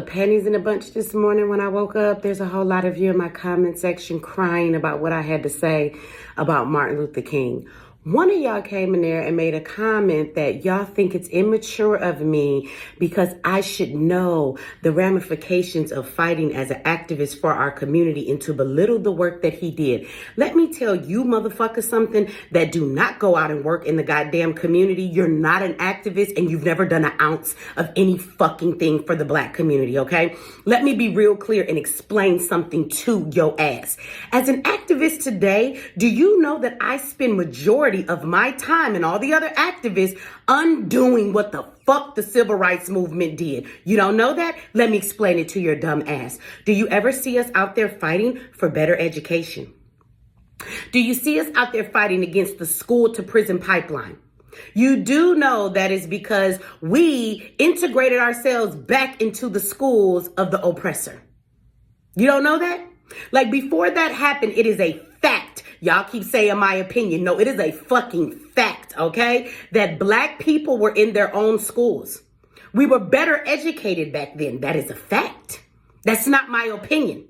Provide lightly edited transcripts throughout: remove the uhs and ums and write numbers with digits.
Panties in a bunch this morning when I woke up. There's a whole lot of you in my comment section crying about what I had to say about Martin Luther King. One of y'all came in there and made a comment that y'all think it's immature of me because I should know the ramifications of fighting as an activist for our community and to belittle the work that he did. Let me tell you motherfuckers something that do not go out and work in the goddamn community. You're not an activist and you've never done an ounce of any fucking thing for the black community, okay? Let me be real clear and explain something to your ass. As an activist today, do you know that I spend majority of my time and all the other activists undoing what the fuck the civil rights movement did? You don't know that? Let me explain it to your dumb ass. Do you ever see us out there fighting for better education? Do you see us out there fighting against the school to prison pipeline? You do know that is because we integrated ourselves back into the schools of the oppressor. You don't know that? Like before that happened, it is a fact. Y'all keep saying my opinion. No, it is a fucking fact, okay? That black people were in their own schools. We were better educated back then. That is a fact. That's not my opinion.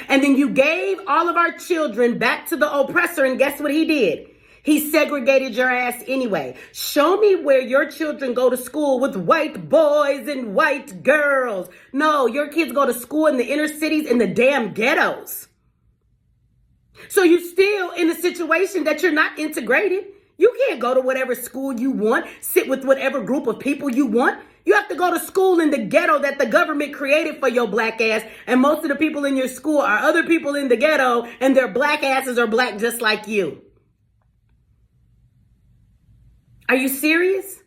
And then you gave all of our children back to the oppressor, and guess what he did? He segregated your ass anyway. Show me where your children go to school with white boys and white girls. No, your kids go to school in the inner cities in the damn ghettos. So you're still in a situation that you're not integrated. You can't go to whatever school you want, sit with whatever group of people you want. You have to go to school in the ghetto that the government created for your black ass. And most of the people in your school are other people in the ghetto, and their black asses are black just like you. Are you serious?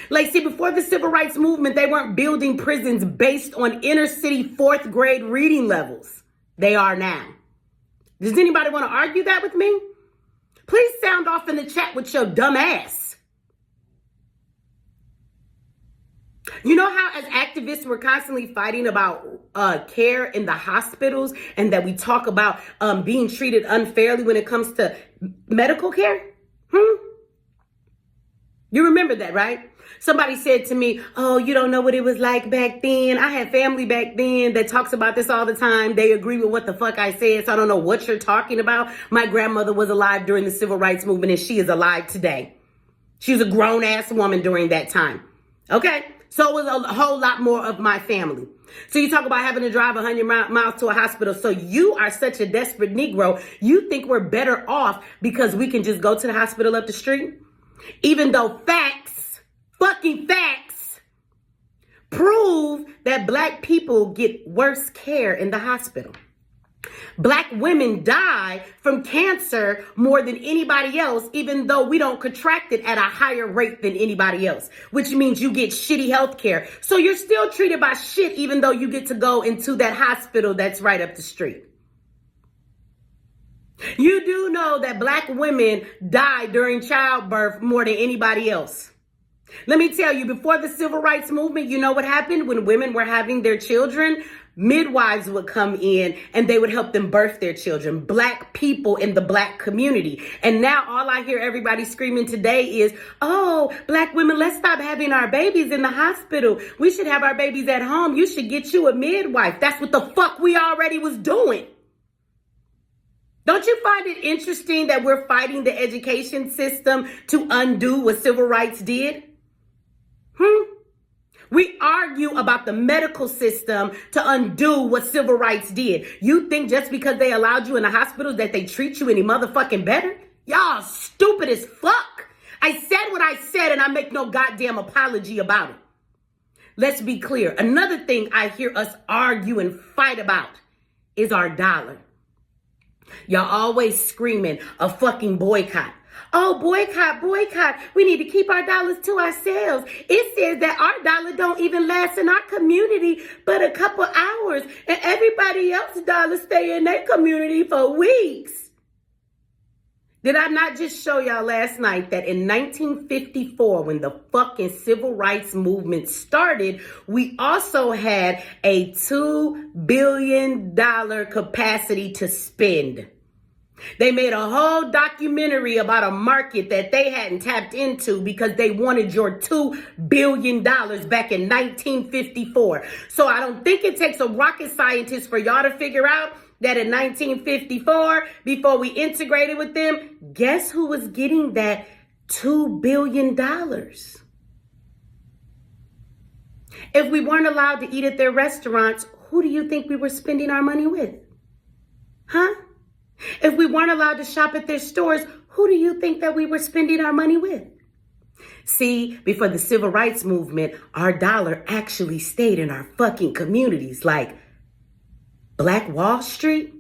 Like, see, before the civil rights movement, they weren't building prisons based on inner city fourth grade reading levels. They are now. Does anybody want to argue that with me? Please sound off in the chat with your dumb ass. You know how as activists we're constantly fighting about care in the hospitals and that we talk about being treated unfairly when it comes to medical care? You remember that, right? Somebody said to me, oh, you don't know what it was like back then. I had family back then that talks about this all the time. They agree with what the fuck I said, so I don't know what you're talking about. My grandmother was alive during the civil rights movement, and she is alive today. She was a grown-ass woman during that time. Okay? So it was a whole lot more of my family. So you talk about having to drive 100 miles to a hospital. So you are such a desperate Negro. You think we're better off because we can just go to the hospital up the street? Even though facts, fucking facts, prove that black people get worse care in the hospital. Black women die from cancer more than anybody else, even though we don't contract it at a higher rate than anybody else, which means you get shitty health care. So you're still treated by shit, even though you get to go into that hospital that's right up the street. You do know that black women die during childbirth more than anybody else. Let me tell you, before the civil rights movement, you know what happened? When women were having their children, midwives would come in and they would help them birth their children. Black people in the black community. And now all I hear everybody screaming today is, oh, black women, let's stop having our babies in the hospital. We should have our babies at home. You should get you a midwife. That's what the fuck we already was doing. Don't you find it interesting that we're fighting the education system to undo what civil rights did? We argue about the medical system to undo what civil rights did. You think just because they allowed you in the hospitals that they treat you any motherfucking better? Y'all stupid as fuck. I said what I said and I make no goddamn apology about it. Let's be clear. Another thing I hear us argue and fight about is our dollar. Y'all always screaming a fucking boycott. Oh, boycott, boycott. We need to keep our dollars to ourselves. It says that our dollar don't even last in our community but a couple hours, and everybody else's dollars stay in their community for weeks. Did I not just show y'all last night that in 1954, when the fucking civil rights movement started, we also had a $2 billion capacity to spend? They made a whole documentary about a market that they hadn't tapped into because they wanted your $2 billion back in 1954. So I don't think it takes a rocket scientist for y'all to figure out that in 1954, before we integrated with them, guess who was getting that $2 billion? If we weren't allowed to eat at their restaurants, who do you think we were spending our money with? Huh? If we weren't allowed to shop at their stores, who do you think that we were spending our money with? See, before the civil rights movement, our dollar actually stayed in our fucking communities. Like Black Wall Street?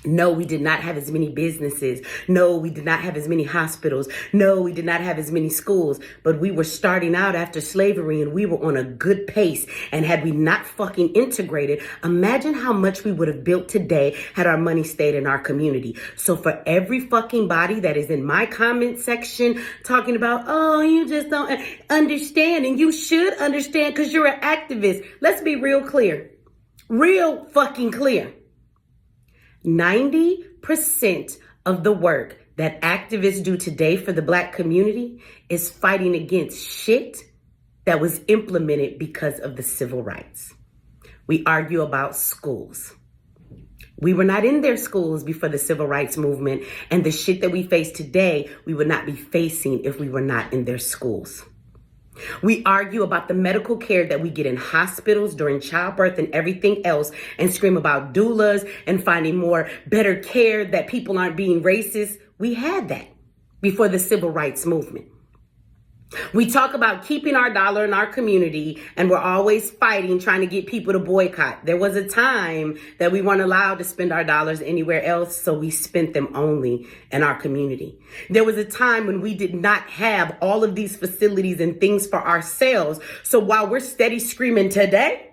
No, we did not have as many businesses. No, we did not have as many hospitals. No, we did not have as many schools. But we were starting out after slavery and we were on a good pace. And had we not fucking integrated, imagine how much we would have built today had our money stayed in our community. So for every fucking body that is in my comment section talking about, oh, you just don't understand, and you should understand because you're an activist. Let's be real clear. Real fucking clear. 90% of the work that activists do today for the Black community is fighting against shit that was implemented because of the civil rights. We argue about schools. We were not in their schools before the civil rights movement, and the shit that we face today, we would not be facing if we were not in their schools. We argue about the medical care that we get in hospitals during childbirth and everything else, and scream about doulas and finding more better care, that people aren't being racist. We had that before the civil rights movement. We talk about keeping our dollar in our community, and we're always fighting, trying to get people to boycott. There was a time that we weren't allowed to spend our dollars anywhere else, so we spent them only in our community. There was a time when we did not have all of these facilities and things for ourselves. So while we're steady screaming today,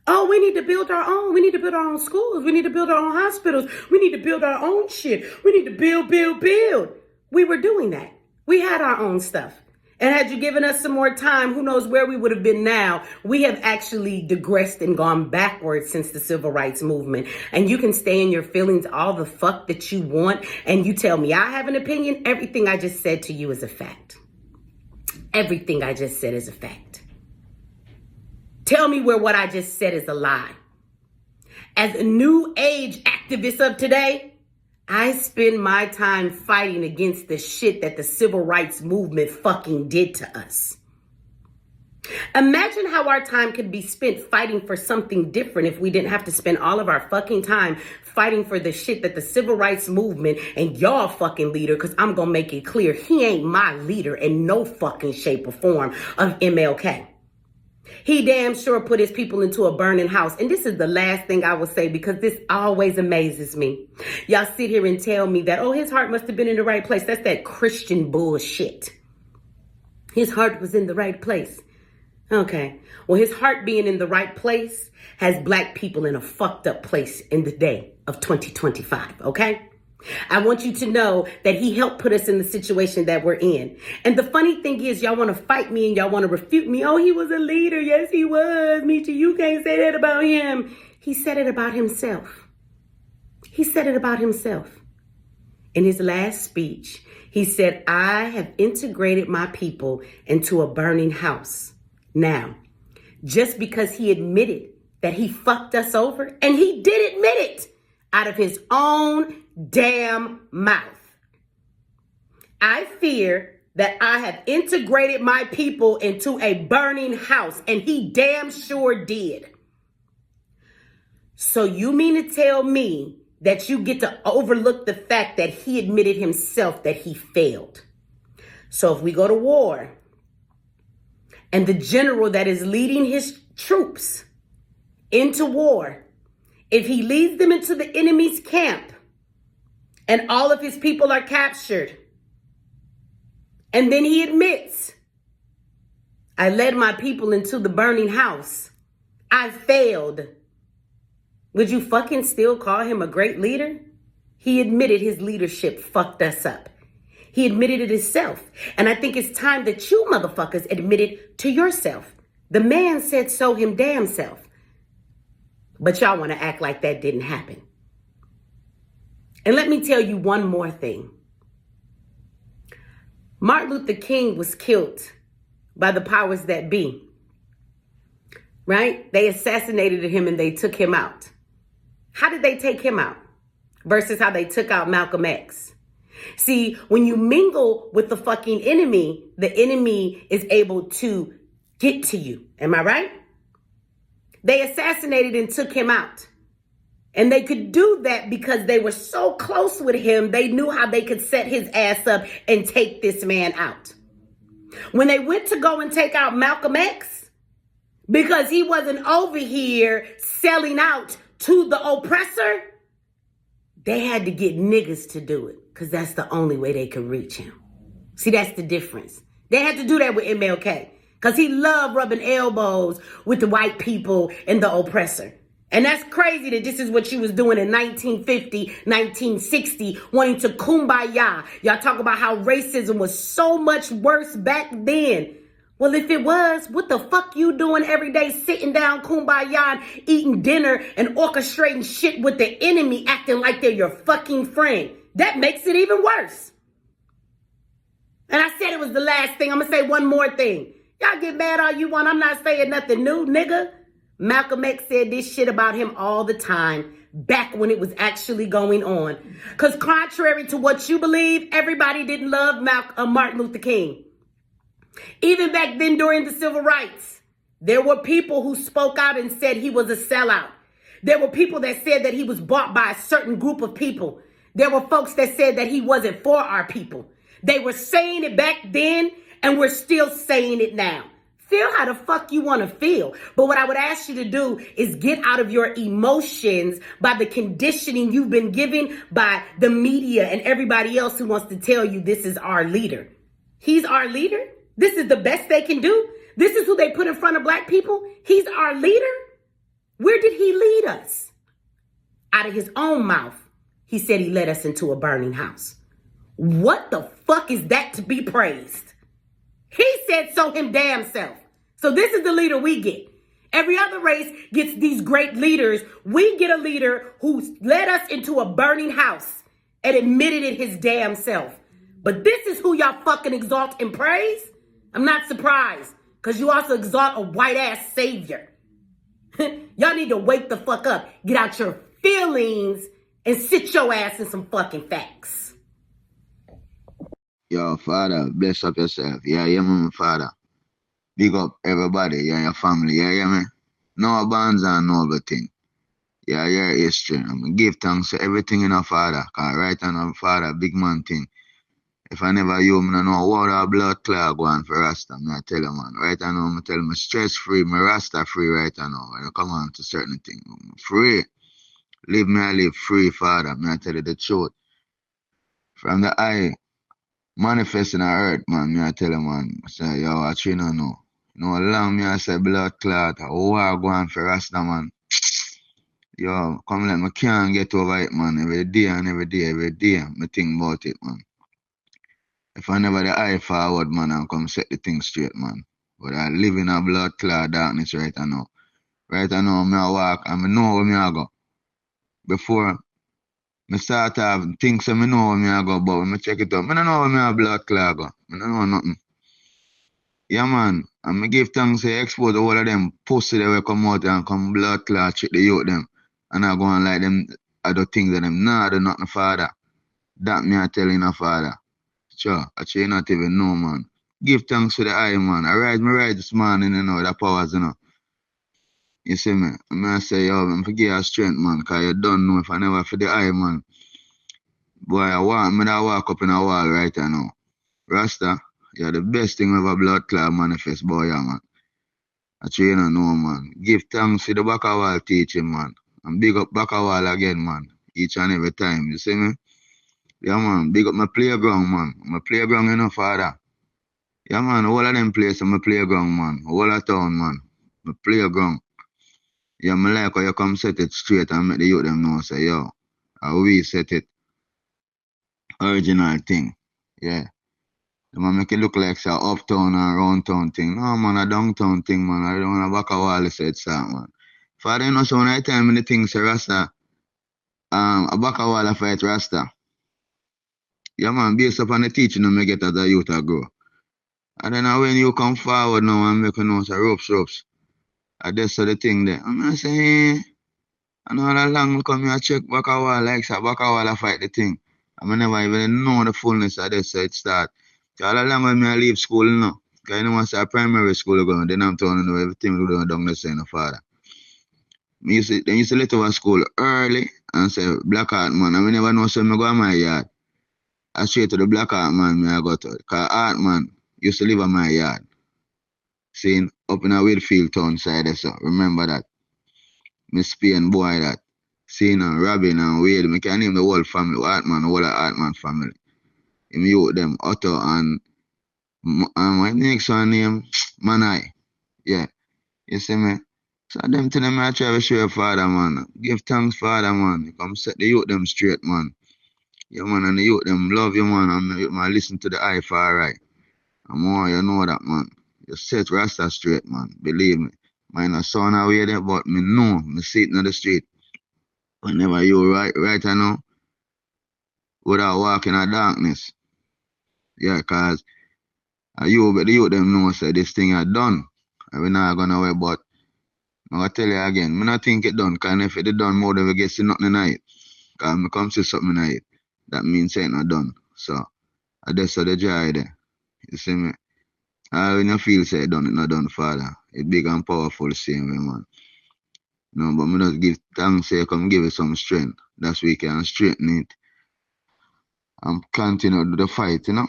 oh, we need to build our own. We need to build our own schools. We need to build our own hospitals. We need to build our own shit. We need to build. We were doing that. We had our own stuff. And had you given us some more time, who knows where we would have been now. We have actually digressed and gone backwards since the civil rights movement. And you can stay in your feelings all the fuck that you want. And you tell me I have an opinion. Everything I just said to you is a fact. Everything I just said is a fact. Tell me where what I just said is a lie. As a new age activist of today, I spend my time fighting against the shit that the civil rights movement fucking did to us. Imagine how our time could be spent fighting for something different if we didn't have to spend all of our fucking time fighting for the shit that the civil rights movement and y'all fucking leader, because I'm gonna make it clear, he ain't my leader in no fucking shape or form, of MLK. He damn sure put his people into a burning house. And this is the last thing I will say, because this always amazes me. Y'all sit here and tell me that, oh, his heart must have been in the right place. That's that Christian bullshit. His heart was in the right place. Okay. Well, his heart being in the right place has Black people in a fucked up place in the day of 2025. Okay. I want you to know that he helped put us in the situation that we're in. And the funny thing is, y'all want to fight me and y'all want to refute me. Oh, he was a leader. Yes, he was. Mechee, you can't say that about him. He said it about himself. He said it about himself. In his last speech, he said, I have integrated my people into a burning house. Now, just because he admitted that he fucked us over, and he did admit it out of his own damn mouth, I fear that I have integrated my people into a burning house, and he damn sure did. So you mean to tell me that you get to overlook the fact that he admitted himself that he failed? So if we go to war and the general that is leading his troops into war, if he leads them into the enemy's camp and all of his people are captured, and then he admits, I led my people into the burning house, I failed, would you fucking still call him a great leader? He admitted his leadership fucked us up. He admitted it himself. And I think it's time that you motherfuckers admit it to yourself. The man said so him damn self. But y'all want to act like that didn't happen. And let me tell you one more thing. Martin Luther King was killed by the powers that be, right? They assassinated him and they took him out. How did they take him out versus how they took out Malcolm X? See, when you mingle with the fucking enemy, the enemy is able to get to you. Am I right? They assassinated and took him out. And they could do that because they were so close with him, they knew how they could set his ass up and take this man out. When they went to go and take out Malcolm X, because he wasn't over here selling out to the oppressor, they had to get niggas to do it because that's the only way they could reach him. See, that's the difference. They had to do that with MLK because he loved rubbing elbows with the white people and the oppressor. And that's crazy that this is what she was doing in 1950, 1960, wanting to kumbaya. Y'all talk about how racism was so much worse back then. Well, if it was, what the fuck you doing every day sitting down kumbaya and eating dinner and orchestrating shit with the enemy acting like they're your fucking friend? That makes it even worse. And I said it was the last thing. I'm going to say one more thing. Y'all get mad all you want. I'm not saying nothing new, nigga. Malcolm X said this shit about him all the time back when it was actually going on. Because contrary to what you believe, everybody didn't love Martin Luther King. Even back then during the civil rights, there were people who spoke out and said he was a sellout. There were people that said that he was bought by a certain group of people. There were folks that said that he wasn't for our people. They were saying it back then and we're still saying it now. Feel how the fuck you want to feel. But what I would ask you to do is get out of your emotions by the conditioning you've been given by the media and everybody else who wants to tell you this is our leader. He's our leader? This is the best they can do? This is who they put in front of black people? He's our leader? Where did he lead us? Out of his own mouth, he said he led us into a burning house. What the fuck is that to be praised? He said so him damn self. So this is the leader we get. Every other race gets these great leaders. We get a leader who led us into a burning house and admitted it his damn self. But this is who y'all fucking exalt and praise? I'm not surprised, because you also exalt a white ass savior. Y'all need to wake the fuck up, get out your feelings, and sit your ass in some fucking facts. Yo, Father, bless up yourself. Yeah, my Father. Big up everybody, your family, me? No bonds and noble thing. Your history. I'm give thanks to everything in our Father. Because right now, Father, big man thing. If I never you, I know what a blood clot going for Rasta, I tell you, man. Right now, I tell you, I'm stress-free, I'm Rasta-free right now. When I come on to certain things. I'm free. Live me, I live free, Father. I tell you the truth. From the eye, manifesting on earth, man, I tell you, man. I say, yo, I actually don't know. You know, long me I say blood clot, war going for Rasta, man. Yo, come let me can't get over it, man. Every day, I think about it, man. If I never the eye forward, man, and come set the thing straight, man. But I live in a blood clot darkness right now. Right now, I walk and I know where I go. Before I start having things I know where I go, but when I check it out, I don't know where my blood clot go. I don't know nothing. Yeah, man. And I give thanks to expose all of them pussy that will come out and come blood clot check the youth them. And I go and like them other things that them. Nah, they're not my father. That me I telling my father. Sure, actually not even know, man. Give thanks to the eye, man. I ride this morning, you know, the powers, you know. You see me? I say, yo, I'm forgive your strength, man, because you don't know if I never for the eye, man. Boy, I walk up in a wall right now. Rasta, you're the best thing ever blood clot manifest, boy, yeah, man. Actually, you don't know, man. Give thanks to the back of wall teaching, man. And big up back of wall again, man. Each and every time, you see me? Yeah, man, big up my playground, man. My playground, you know, Father. Yeah, man, all of them places, my playground, man. All of town, man. My playground. Yeah, I like how you come set it straight and make the youth them know, say, yo, how we set it. Original thing. Yeah. The man make it look like it's a uptown and round town thing. No, man, a downtown thing, man. I don't want to back a wall, say it's that, man. Father, you know, so when I tell me the thing, say, Rasta, a Bakawala fight Rasta. Yeah, man, based upon the teaching I get as a youth I grow. And then when you come forward now and make a noise of ropes. I just saw the thing there. I'm saying, and all along I come here check Bakawala like so Bakawala fight the thing. I never even know the fullness of this, so it start. So all along when I leave school now, because I know once I primary school going, then I'm telling you everything we do down the same father. They used to let over school early and say, Black Heart man, and we never know so I go in my yard. I straight to the Black Heart man, me I go to. Because Heart man used to live in my yard. Seeing up in a Whitfield town side there, so remember that. Miss Spain boy that. Seeing Robin and Wade, I can name the whole family, Hartman, the whole Hartman family. Him youth them, Otto and my next one name, Manai. Yeah, you see me? So them to them I try to show your father, man. Give thanks, father, man. You come set the youth them straight, man. Yeah, man, and the youth them love you, man. And man, listen to the eye for right. And more, you know that, man. You set Rasta straight, man. Believe me. Mine a son away there, but me know, me see it in the street. Whenever you right I know, without walking in darkness. Yeah, cause the youth them know say this thing I done. And we not gonna away, but I'm gonna tell you again, me not think it done, cause if it done more than we get see nothing in it. Cause me come see something in it. That means it not done. So I just saw the joy there. You see me? When you feel say it done, it not done, father. It big and powerful same way, man. No, but me just give thanks say come give it some strength. That's we can straighten it and continue the fight, you know.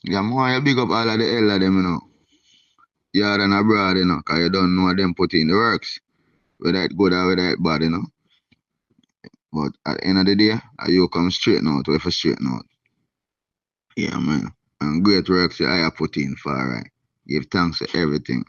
Yeah, more you big up all of the elder them, you know. Yard and abroad, you know, cause you don't know them put in the works. Whether it good or whether it bad, you know. But at the end of the day, you come straighten out, we for straighten out. Yeah, man. And great works I have put in for right. Give thanks for everything.